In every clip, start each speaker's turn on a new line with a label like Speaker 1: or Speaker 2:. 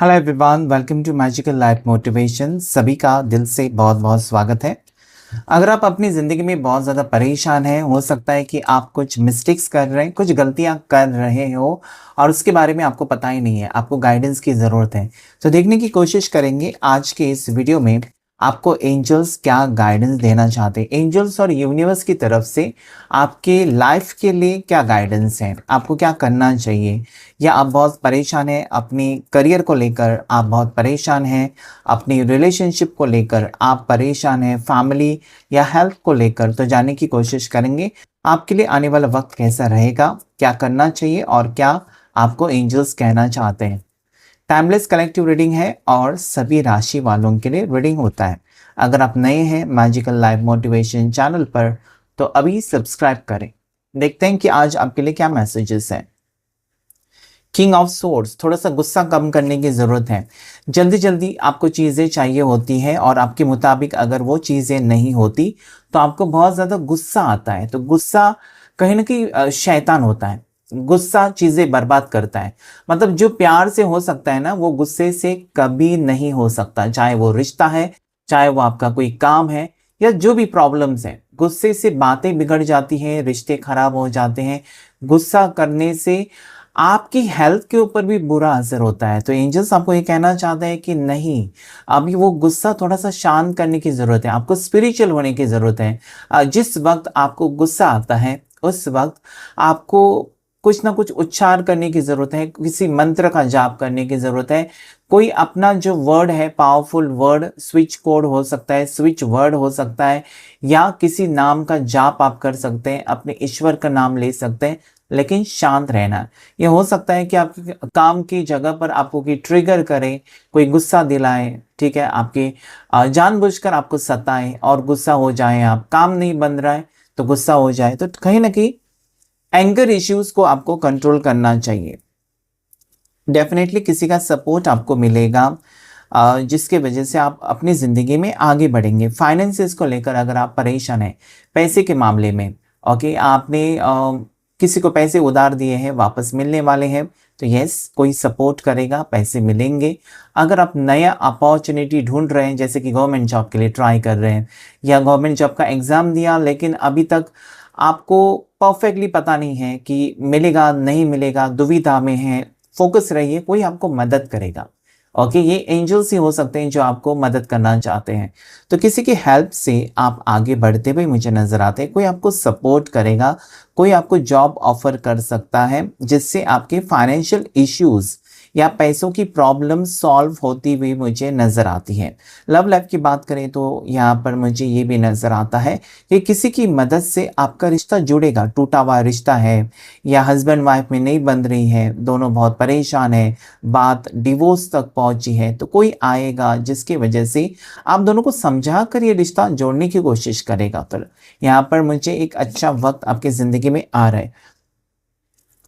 Speaker 1: Hello everyone, welcome to magical life motivation. सभी का दिल से बहुत बहुत स्वागत है। अगर आप अपनी ज़िंदगी में बहुत ज़्यादा परेशान हैं, हो सकता है कि आप कुछ मिस्टेक्स कर रहे हैं, कुछ गलतियां कर रहे हो और उसके बारे में आपको पता ही नहीं है, आपको गाइडेंस की ज़रूरत है। तो देखने की कोशिश करेंगे आज के इस वीडियो में आपको एंजल्स क्या गाइडेंस देना चाहते हैं, एंजल्स और यूनिवर्स की तरफ से आपके लाइफ के लिए क्या गाइडेंस है, आपको क्या करना चाहिए। या आप बहुत परेशान हैं अपनी करियर को लेकर, आप बहुत परेशान हैं अपनी रिलेशनशिप को लेकर, आप परेशान हैं फैमिली या हेल्थ को लेकर, तो जानने की कोशिश करेंगे आपके लिए आने वाला वक्त कैसा रहेगा, क्या करना चाहिए और क्या आपको एंजल्स कहना चाहते हैं। टाइमलेस कलेक्टिव रीडिंग है और सभी राशि वालों के लिए रीडिंग होता है। अगर आप नए हैं मैजिकल लाइफ मोटिवेशन चैनल पर तो अभी सब्सक्राइब करें। देखते हैं कि आज आपके लिए क्या मैसेजेस हैं। किंग ऑफ सोर्ड्स, थोड़ा सा गुस्सा कम करने की ज़रूरत है। जल्दी जल्दी आपको चीज़ें चाहिए होती हैं और आपके मुताबिक अगर वो चीज़ें नहीं होती तो आपको बहुत ज़्यादा गुस्सा आता है। तो गुस्सा कहीं ना कहीं शैतान होता है। गुस्सा चीज़ें बर्बाद करता है। मतलब जो प्यार से हो सकता है ना, वो गुस्से से कभी नहीं हो सकता। चाहे वो रिश्ता है, चाहे वो आपका कोई काम है या जो भी प्रॉब्लम्स हैं, गुस्से से बातें बिगड़ जाती हैं, रिश्ते खराब हो जाते हैं। गुस्सा करने से आपकी हेल्थ के ऊपर भी बुरा असर होता है। तो एंजल्स आपको ये कहना चाहते हैं कि नहीं, अभी वो गुस्सा थोड़ा सा शांत करने की ज़रूरत है, आपको स्पिरिचुअल होने की ज़रूरत है। जिस वक्त आपको गुस्सा आता है उस वक्त आपको कुछ ना कुछ उच्चार करने की ज़रूरत है, किसी मंत्र का जाप करने की ज़रूरत है। कोई अपना जो वर्ड है, पावरफुल वर्ड, स्विच कोड हो सकता है, स्विच वर्ड हो सकता है, या किसी नाम का जाप आप कर सकते हैं, अपने ईश्वर का नाम ले सकते हैं, लेकिन शांत रहना। ये हो सकता है कि आपके काम की जगह पर आपको कोई ट्रिगर करे, कोई गुस्सा दिलाए, ठीक है, आपके जानबूझकर आपको सताए और गुस्सा हो जाए, आप काम नहीं बन रहा है तो गुस्सा हो जाए। तो कहीं ना कहीं एंगर इश्यूज को आपको कंट्रोल करना चाहिए। डेफिनेटली किसी का सपोर्ट आपको मिलेगा जिसके वजह से आप अपनी ज़िंदगी में आगे बढ़ेंगे। फाइनेंसेस को लेकर अगर आप परेशान हैं, पैसे के मामले में, ओके, आपने किसी को पैसे उधार दिए हैं, वापस मिलने वाले हैं, तो यस, कोई सपोर्ट करेगा, पैसे मिलेंगे। अगर आप नया अपॉर्चुनिटी ढूंढ रहे हैं, जैसे कि गवर्नमेंट जॉब के लिए ट्राई कर रहे हैं या गवर्नमेंट जॉब का एग्ज़ाम दिया लेकिन अभी तक आपको परफेक्टली पता नहीं है कि मिलेगा नहीं मिलेगा, दुविधा में है, फोकस रहिए, कोई आपको मदद करेगा। ओके, ये एंजल्स ही हो सकते हैं जो आपको मदद करना चाहते हैं। तो किसी की हेल्प से आप आगे बढ़ते हुए मुझे नजर आते हैं, कोई आपको सपोर्ट करेगा, कोई आपको जॉब ऑफर कर सकता है जिससे आपके फाइनेंशियल इश्यूज या पैसों की प्रॉब्लम सॉल्व होती हुई मुझे नज़र आती है। लव लाइफ की बात करें तो यहाँ पर मुझे ये भी नज़र आता है कि किसी की मदद से आपका रिश्ता जुड़ेगा। टूटा हुआ रिश्ता है या हस्बैंड वाइफ में नहीं बन रही है, दोनों बहुत परेशान है, बात डिवोर्स तक पहुंची है, तो कोई आएगा जिसकी वजह से आप दोनों को समझा कर ये रिश्ता जोड़ने की कोशिश करेगा। तो यहाँ पर मुझे एक अच्छा वक्त आपकी ज़िंदगी में आ रहा है।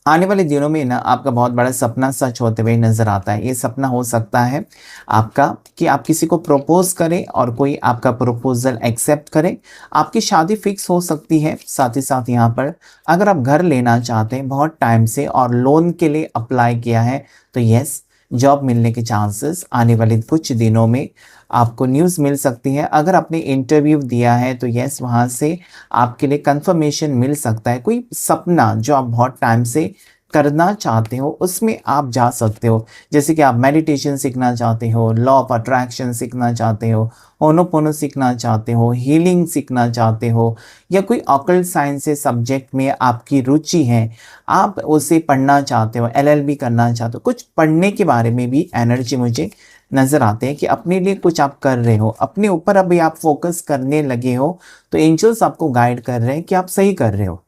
Speaker 1: आने वाले दिनों में ना आपका बहुत बड़ा सपना सच होते हुए नजर आता है। ये सपना हो सकता है आपका कि आप किसी को प्रपोज करें और कोई आपका प्रपोजल एक्सेप्ट करे, आपकी शादी फिक्स हो सकती है। साथ ही साथ यहाँ पर अगर आप घर लेना चाहते हैं बहुत टाइम से और लोन के लिए अप्लाई किया है तो यस, जॉब मिलने के चांसेस आने वाले कुछ दिनों में आपको न्यूज़ मिल सकती है। अगर आपने इंटरव्यू दिया है तो यस, वहाँ से आपके लिए कंफर्मेशन मिल सकता है। कोई सपना जो आप बहुत टाइम से करना चाहते हो उसमें आप जा सकते हो। जैसे कि आप मेडिटेशन सीखना चाहते हो, लॉ ऑफ अट्रैक्शन सीखना चाहते हो, होनोपोनो सीखना चाहते हो, हीलिंग सीखना चाहते हो, या कोई ऑकल्ट साइंस से सब्जेक्ट में आपकी रुचि है, आप उसे पढ़ना चाहते हो, एलएलबी करना चाहते हो, कुछ पढ़ने के बारे में भी एनर्जी मुझे नज़र आते हैं कि अपने लिए कुछ आप कर रहे हो, अपने ऊपर अभी आप फोकस करने लगे हो, तो एंजल्स आपको गाइड कर रहे हैं कि आप सही कर रहे हो।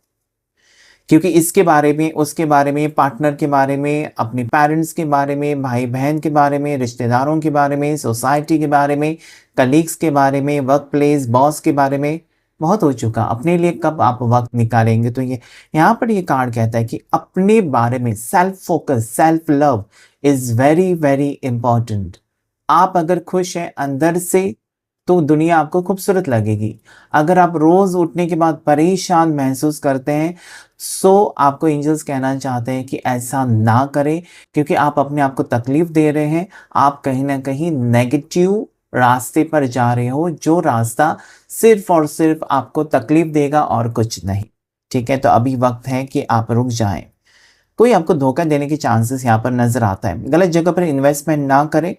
Speaker 1: क्योंकि इसके बारे में, उसके बारे में, पार्टनर के बारे में, अपने पेरेंट्स के बारे में, भाई बहन के बारे में, रिश्तेदारों के बारे में, सोसाइटी के बारे में, कलीग्स के बारे में, वर्क प्लेस बॉस के बारे में बहुत हो चुका। अपने लिए कब आप वक्त निकालेंगे? तो ये यहाँ पर ये कार्ड कहता है कि अपने बारे में self focus, self love is very very important. आप अगर खुश हैं अंदर से तो दुनिया आपको खूबसूरत लगेगी। अगर आप रोज़ उठने के बाद परेशान महसूस करते हैं, सो आपको एंजल्स कहना चाहते हैं कि ऐसा ना करें, क्योंकि आप अपने आप को तकलीफ़ दे रहे हैं। आप कहीं न कहीं नेगेटिव रास्ते पर जा रहे हो, जो रास्ता सिर्फ़ और सिर्फ़ आपको तकलीफ़ देगा और कुछ नहीं। ठीक है? तो अभी वक़्त है कि आप रुक जाएँ। कोई आपको धोखा देने के चांसेस यहाँ पर नज़र आता है। गलत जगह पर इन्वेस्टमेंट ना करें,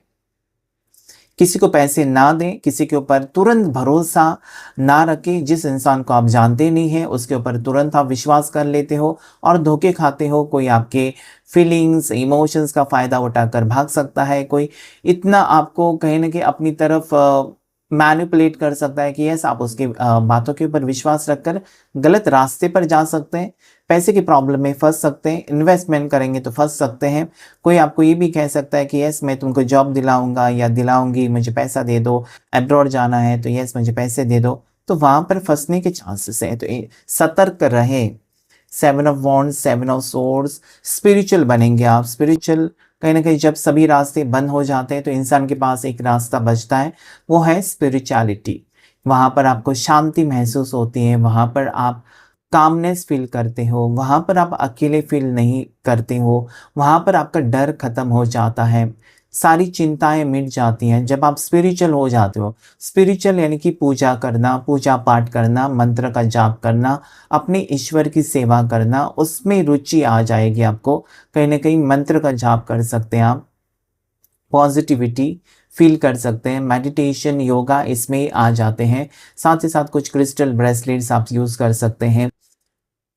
Speaker 1: किसी को पैसे ना दें, किसी के ऊपर तुरंत भरोसा ना रखें। जिस इंसान को आप जानते नहीं हैं, उसके ऊपर तुरंत आप विश्वास कर लेते हो और धोखे खाते हो। कोई आपके फीलिंग्स, इमोशंस का फ़ायदा उठाकर भाग सकता है। कोई इतना आपको कहीं न कहीं अपनी तरफ मैनिपुलेट कर सकता है कि यस, आप उसकी बातों के ऊपर विश्वास रखकर गलत रास्ते पर जा सकते हैं। पैसे की प्रॉब्लम में फँस सकते हैं, इन्वेस्टमेंट करेंगे तो फँस सकते हैं। कोई आपको ये भी कह सकता है कि यस, मैं तुमको जॉब दिलाऊँगा या दिलाऊँगी, मुझे पैसा दे दो, अब्रॉड जाना है तो यस, मुझे पैसे दे दो। तो वहाँ पर फँसने के चांसेस हैं, तो सतर्क रहें। 7 of wands, 7 of swords, spiritual बनेंगे आप। स्पिरिचुअल कहीं न कहीं जब सभी रास्ते बंद हो जाते हैं, तो इंसान के पास एक रास्ता बचता है, वो है स्पिरिचुअलिटी। वहाँ पर आपको शांति महसूस होती है, वहाँ पर आप कामनेस फ़ील करते हो, वहाँ पर आप अकेले फ़ील नहीं करते हो, वहाँ पर आपका डर ख़त्म हो जाता है, सारी चिंताएँ मिट जाती हैं जब आप स्पिरिचुअल हो जाते हो। स्पिरिचुअल यानी कि पूजा करना, पूजा-पाठ करना, मंत्र का जाप करना, अपने ईश्वर की सेवा करना, उसमें रुचि आ जाएगी आपको। कहीं न कहीं मंत्र का जाप कर सकते हैं आप, पॉज़िटिविटी फ़ील कर सकते हैं, मेडिटेशन, योगा इसमें आ जाते हैं। साथ ही साथ कुछ क्रिस्टल ब्रेसलेट्स आप यूज़ कर सकते हैं।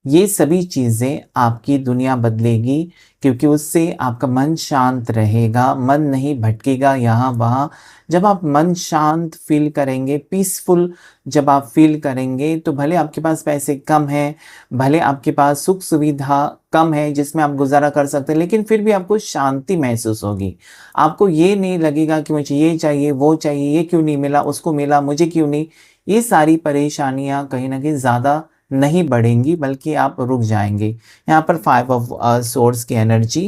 Speaker 1: ये सभी चीज़ें आपकी दुनिया बदलेगी, क्योंकि उससे आपका मन शांत रहेगा, मन नहीं भटकेगा यहाँ-वहाँ। जब आप मन शांत फ़ील करेंगे, पीसफुल जब आप फ़ील करेंगे, तो भले आपके पास पैसे कम हैं, भले आपके पास सुख-सुविधा कम है जिसमें आप गुज़ारा कर सकते हैं, लेकिन फिर भी आपको शांति महसूस होगी। आपको ये नहीं लगेगा कि मुझे ये चाहिए, वो चाहिए, ये क्यों नहीं मिला, उसको मिला, मुझे क्यों नहीं। ये सारी परेशानियाँ कहीं न कहीं ज़्यादा नहीं बढ़ेंगी, बल्कि आप रुक जाएँगे। यहाँ पर 5 ऑफ सोर्ड्स की एनर्जी,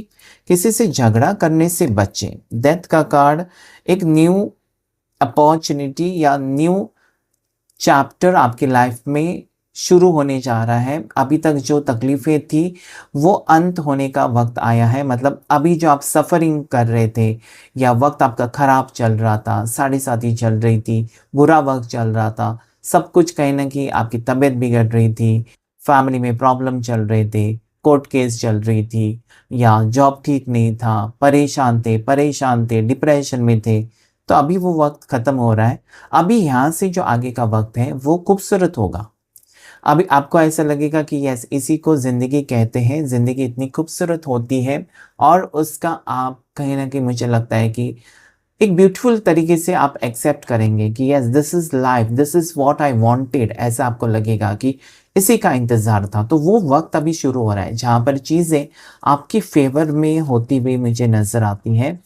Speaker 1: किसी से झगड़ा करने से बचें। डेथ का कार्ड एक न्यू अपॉर्च्युनिटी या न्यू चैप्टर आपकी लाइफ में शुरू होने जा रहा है। अभी तक जो तकलीफ़ें थी, वो अंत होने का वक़्त आया है। मतलब अभी जो आप सफ़रिंग कर रहे थे या वक़्त आपका ख़राब चल रहा था, साढ़े-साती चल रही थी, बुरा वक़्त चल रहा था, सब कुछ कहीं न कहीं आपकी तबीयत बिगड़ रही थी, फैमिली में प्रॉब्लम चल रहे थे, कोर्ट केस चल रही थी या जॉब ठीक नहीं था, परेशान थे, डिप्रेशन में थे। तो अभी वो वक़्त ख़त्म हो रहा है। अभी यहाँ से जो आगे का वक़्त है, वो खूबसूरत होगा। अभी आपको ऐसा लगेगा कि यस, इसी को ज़िंदगी कहते हैं, ज़िंदगी इतनी खूबसूरत होती है और उसका आप कहीं न कहीं मुझे लगता है कि एक ब्यूटीफुल तरीके से आप एक्सेप्ट करेंगे कि yes, this is life, this is what I wanted. ऐसा आपको लगेगा कि इसी का इंतज़ार था। तो वो वक़्त अभी शुरू हो रहा है, जहाँ पर चीज़ें आपके फ़ेवर में होती हुई मुझे नज़र आती हैं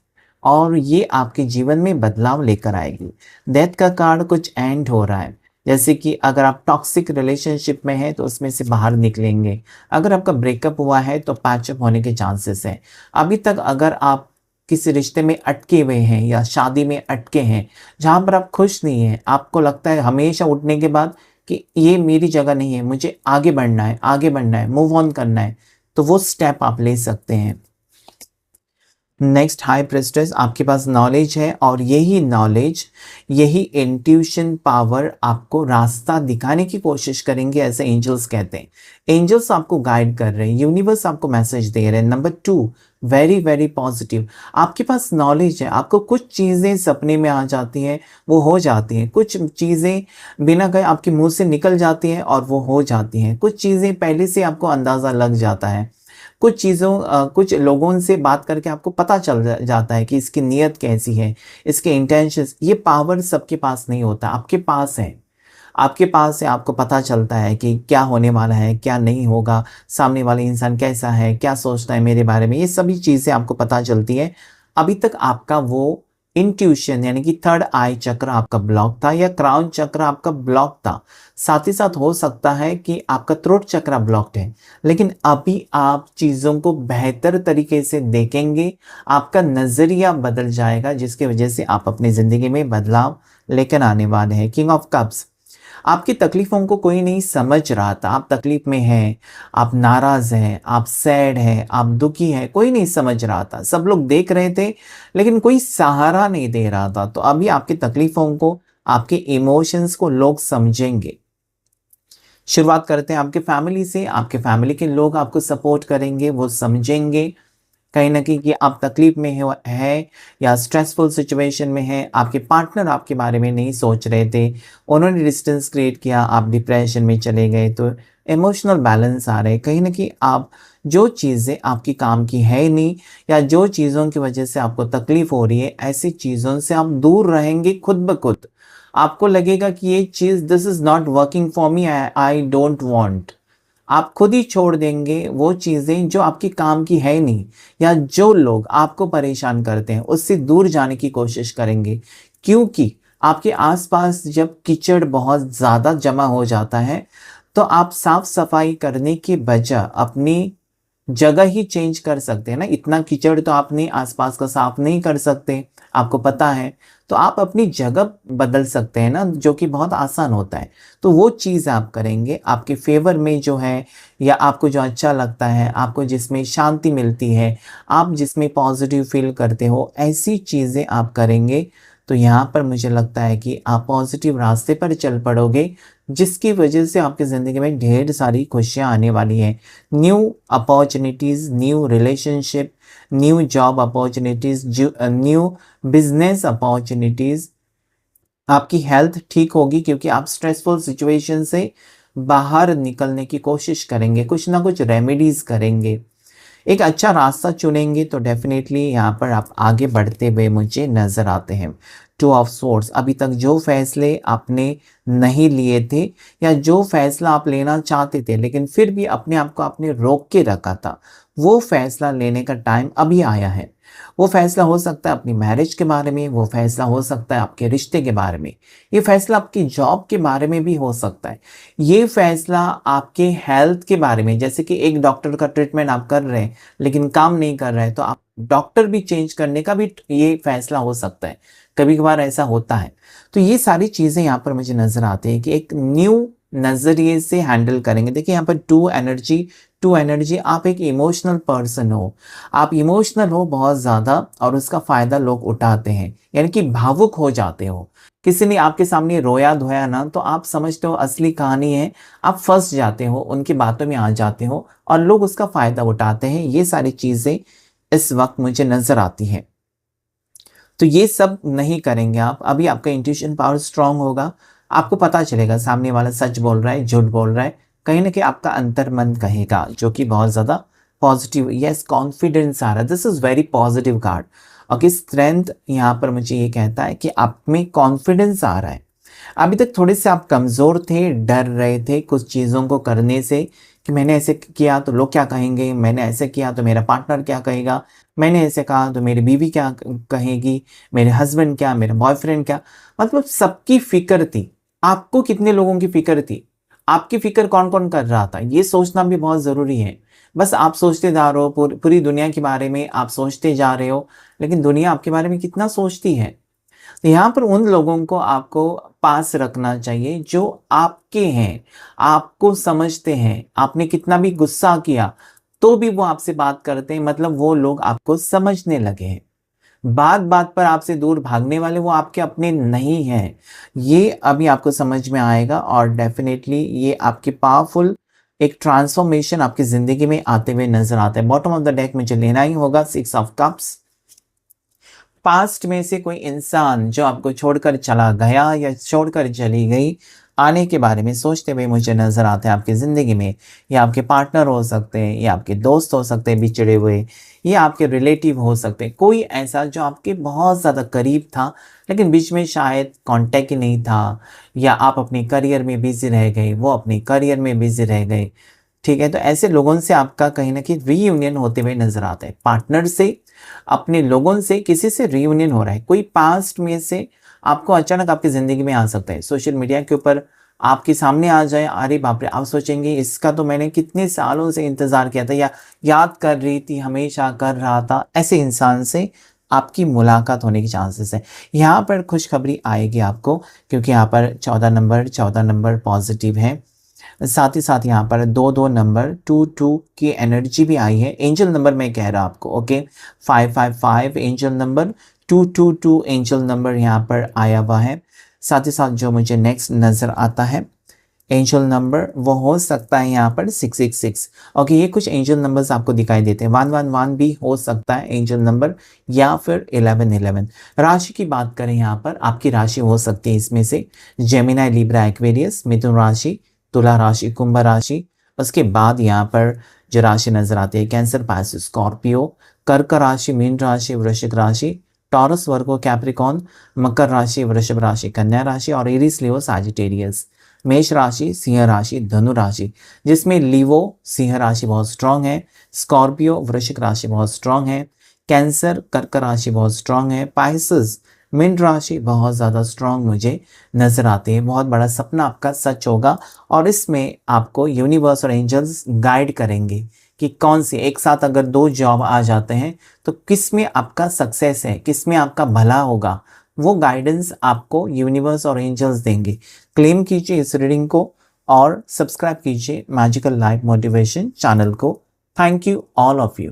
Speaker 1: और ये आपके जीवन में बदलाव लेकर आएगी। डेथ का कार्ड कुछ एंड हो रहा है। जैसे कि अगर आप टॉक्सिक रिलेशनशिप में हैं, तो उसमें से बाहर निकलेंगे। अगर आपका ब्रेकअप हुआ है, तो पैचअप होने के चांसेस हैं। अभी तक अगर आप किसी रिश्ते में अटके हुए हैं या शादी में अटके हैं, जहाँ पर आप खुश नहीं हैं, आपको लगता है हमेशा उठने के बाद कि ये मेरी जगह नहीं है, मुझे आगे बढ़ना है, मूव ऑन करना है, तो वो स्टेप आप ले सकते हैं। नेक्स्ट हाई प्रेस्टेस, आपके पास नॉलेज है और यही नॉलेज, यही इंट्यूशन पावर आपको रास्ता दिखाने की कोशिश करेंगे, ऐसे एंजल्स कहते हैं। एंजल्स आपको गाइड कर रहे हैं, यूनिवर्स आपको मैसेज दे रहे हैं। Number 2, very very positive. आपके पास नॉलेज है, आपको कुछ चीज़ें सपने में आ जाती हैं, वो हो जाती हैं। कुछ चीज़ें बिना कहे आपके मुंह से निकल जाती हैं और वो हो जाती हैं। कुछ चीज़ें पहले से आपको अंदाज़ा लग जाता है। कुछ लोगों से बात करके आपको पता चल जाता है कि इसकी नीयत कैसी है, इसके इंटेंशंस। ये पावर सबके पास नहीं होता, आपके पास है। आपके पास है, आपको पता चलता है कि क्या होने वाला है, क्या नहीं होगा, सामने वाले इंसान कैसा है, क्या सोचता है मेरे बारे में, ये सभी चीज़ें आपको पता चलती है। अभी तक आपका वो इंट्यूशन यानी कि थर्ड आई चक्र आपका ब्लॉक था या क्राउन चक्र आपका ब्लॉक था। साथ ही साथ हो सकता है कि आपका थ्रोट चक्र ब्लॉक्ड है, लेकिन अभी आप चीज़ों को बेहतर तरीके से देखेंगे, आपका नज़रिया बदल जाएगा, जिसकी वजह से आप अपनी ज़िंदगी में बदलाव लेकर आने वाले हैं। किंग ऑफ कप्स, आपकी तकलीफ़ों को कोई नहीं समझ रहा था, आप तकलीफ़ में हैं, आप नाराज़ हैं, आप सैड हैं, आप दुखी हैं, कोई नहीं समझ रहा था। सब लोग देख रहे थे, लेकिन कोई सहारा नहीं दे रहा था। तो अभी आपकी तकलीफ़ों को, आपके इमोशंस को लोग समझेंगे। शुरुआत करते हैं आपके फैमिली से। आपके फैमिली के लोग आपको सपोर्ट करेंगे, वो समझेंगे कहीं न कहीं कि आप तकलीफ़ में है या स्ट्रेसफुल सिचुएशन में हैं। आपके पार्टनर आपके बारे में नहीं सोच रहे थे, उन्होंने डिस्टेंस क्रिएट किया, आप डिप्रेशन में चले गए। तो इमोशनल बैलेंस आ रहे हैं। कहीं न कहीं आप जो चीज़ें आपकी काम की है ही नहीं या जो चीज़ों की वजह से आपको तकलीफ़ हो रही है, ऐसी चीज़ों से आप दूर रहेंगे खुद ब खुद। आपको लगेगा कि ये चीज़ this is not working for me, I don't want. आप खुद ही छोड़ देंगे वो चीज़ें जो आपकी काम की है ही नहीं, या जो लोग आपको परेशान करते हैं उससे दूर जाने की कोशिश करेंगे। क्योंकि आपके आसपास जब कीचड़ बहुत ज़्यादा जमा हो जाता है, तो आप साफ सफाई करने के बजाय अपनी जगह ही चेंज कर सकते हैं ना। इतना कीचड़ तो आपने आसपास का साफ नहीं कर सकते, आपको पता है। तो आप अपनी जगह बदल सकते हैं ना, जो कि बहुत आसान होता है। तो वो चीज़ आप करेंगे आपके फेवर में जो है, या आपको जो अच्छा लगता है, आपको जिसमें शांति मिलती है, आप जिसमें पॉजिटिव फील करते हो, ऐसी चीज़ें आप करेंगे। तो यहाँ पर मुझे लगता है कि आप पॉजिटिव रास्ते पर चल पड़ोगे, जिसकी वजह से आपकी ज़िंदगी में ढेर सारी खुशियाँ आने वाली हैं। New opportunities, new relationship, new job opportunities, new business opportunities. आपकी हेल्थ ठीक होगी क्योंकि आप स्ट्रेसफुल सिचुएशन से बाहर निकलने की कोशिश करेंगे, कुछ ना कुछ रेमेडीज़ करेंगे, एक अच्छा रास्ता चुनेंगे। तो डेफिनेटली यहाँ पर आप आगे बढ़ते हुए मुझे नज़र आते हैं। टू ऑफ सोर्ड्स, अभी तक जो फैसले आपने नहीं लिए थे या जो फैसला आप लेना चाहते थे लेकिन फिर भी अपने आप को आपने रोक के रखा था, वो फैसला लेने का टाइम अभी आया है। वो फैसला हो सकता है अपनी मैरिज के बारे में, वो फैसला हो सकता है आपके रिश्ते के बारे में, ये फैसला आपकी जॉब के बारे में भी हो सकता है, ये फैसला आपके हेल्थ के बारे में, जैसे कि एक डॉक्टर का ट्रीटमेंट आप कर रहे हैं लेकिन काम नहीं कर रहा है, तो आप डॉक्टर भी चेंज करने का भी ये फैसला हो सकता है। कभी कभार ऐसा होता है। तो ये सारी चीज़ें यहाँ पर मुझे नज़र आती है कि एक न्यू नज़रिए से हैंडल करेंगे। देखिए यहाँ पर टू एनर्जी, आप एक इमोशनल पर्सन हो, आप इमोशनल हो बहुत ज़्यादा और उसका फ़ायदा लोग उठाते हैं, यानी कि भावुक हो जाते हो। किसी ने आपके सामने रोया धोया ना, तो आप समझते हो असली कहानी है, आप फंस जाते हो, उनकी बातों में आ जाते हो और लोग उसका फ़ायदा उठाते हैं। ये सारी चीज़ें इस वक्त मुझे नज़र आती हैं। तो ये सब नहीं करेंगे आप। अभी आपका इंट्यूशन पावर स्ट्रांग होगा, आपको पता चलेगा सामने वाला सच बोल रहा है, झूठ बोल रहा है। कहीं न कहीं आपका अंतर्मन कहेगा, जो कि बहुत ज़्यादा पॉजिटिव, यस कॉन्फिडेंस आ रहा है। This is very positive card. Okay, strength यहाँ पर मुझे ये कहता है कि आप में कॉन्फिडेंस आ रहा है। अभी तक थोड़े से आप कमज़ोर थे, डर रहे थे कुछ चीज़ों को करने से कि मैंने ऐसे किया तो लोग क्या कहेंगे, मैंने ऐसे किया तो मेरा पार्टनर क्या कहेगा, मैंने ऐसे कहा तो मेरी बीवी क्या कहेगी, मेरे हस्बैंड क्या, मेरा बॉयफ्रेंड क्या। मतलब सबकी फ़िक्र थी। आपको कितने लोगों की फ़िक्र थी? आपकी फ़िक्र कौन-कौन कर रहा था? ये सोचना भी बहुत ज़रूरी है। बस आप सोचते जा रहे हो, पूरी दुनिया के बारे में आप सोचते जा रहे हो, लेकिन दुनिया आपके बारे में कितना सोचती है? तो यहाँ पर उन लोगों को आपको पास रखना चाहिए जो आपके हैं, आपको समझते हैं। आपने कितना भी गुस्सा किया तो भी वो आपसे बात करते हैं, मतलब वो लोग आपको समझने लगे हैं। बात-बात पर आपसे दूर भागने वाले वो आपके अपने नहीं हैं। ये अभी आपको समझ में आएगा और डेफ़िनेटली ये आपकी पावरफुल एक ट्रांसफ़ॉर्मेशन आपकी ज़िंदगी में आते हुए नज़र आता है। बॉटम ऑफ द डेक मुझे लेना ही होगा 6 ऑफ कप्स। पास्ट में से कोई इंसान जो आपको छोड़कर चला गया या छोड़कर चली गई, आने के बारे में सोचते हुए मुझे नज़र आते हैं आपकी ज़िंदगी में। ये आपके पार्टनर हो सकते हैं, ये आपके दोस्त हो सकते हैं बिछड़े हुए, ये आपके रिलेटिव हो सकते हैं। कोई ऐसा जो आपके बहुत ज़्यादा करीब था, लेकिन बीच में शायद कॉन्टैक्ट ही नहीं था, या आप अपने करियर में बिज़ी रह गए, वो अपने करियर में बिज़ी रह गए। ठीक है, तो ऐसे लोगों से आपका कहीं न कहीं रीयूनियन होते हुए नज़र आता है। पार्टनर से अपने लोगों से किसी से रियूनियन हो रहा है, कोई पास्ट में से आपको अचानक आपकी ज़िंदगी में आ सकता है। सोशल मीडिया के ऊपर आपके सामने आ जाए, अरे बाप रे! आप सोचेंगे इसका तो मैंने कितने सालों से इंतज़ार किया था या याद कर रही थी, हमेशा कर रहा था। ऐसे इंसान से आपकी मुलाकात होने के चांसेस हैं। यहाँ पर खुशखबरी आएगी आपको, क्योंकि यहाँ पर 14 नंबर पॉज़िटिव है। साथ ही साथ यहाँ पर 2-2 नंबर 2-2 की एनर्जी भी आई है। एंजल नंबर मैं कह रहा आपको, okay. 555 angel number, 222 angel number यहाँ पर आया हुआ है। साथ ही साथ जो मुझे नेक्स्ट नज़र आता है एंजल नंबर, वो हो सकता है यहाँ पर 666। ओके, ये कुछ एंजल नंबर्स आपको दिखाई देते हैं। 111 भी हो सकता है एंजल नंबर, या फिर 1111। राशि की बात करें यहाँ पर, आपकी राशि हो सकती है इसमें से जेमिनी, लिब्रा, एक्वेरियस, मिथुन राशि, तुला राशि, कुंभ राशि। उसके बाद यहाँ पर जो राशि नजर आती है कैंसर, पाइसेस, स्कॉर्पियो, कर्क राशि, मीन राशि, वृश्चिक राशि, टॉरस, वर्गो, कैप्रिकॉन, मकर राशि, वृषभ राशि, कन्या राशि और एरीज, लियो, सैजिटेरियस। मेष राशि, सिंह राशि, धनु राशि, जिसमें लिवो सिंह राशि बहुत स्ट्रांग है, स्कॉर्पियो वृश्चिक राशि बहुत स्ट्रांग है, कैंसर कर्क राशि बहुत स्ट्रांग है, पाइसेस मीन राशि बहुत ज़्यादा स्ट्रांग मुझे नज़र आते हैं। बहुत बड़ा सपना आपका सच होगा और इसमें आपको यूनिवर्स और एंजल्स गाइड करेंगे कि कौन सी एक साथ अगर 2 जॉब आ जाते हैं तो किस में आपका सक्सेस है, किस में आपका भला होगा, वो गाइडेंस आपको यूनिवर्स और एंजल्स देंगे। क्लेम कीजिए इस रीडिंग को और सब्सक्राइब कीजिए मैजिकल लाइफ मोटिवेशन चैनल को। Thank you all of you.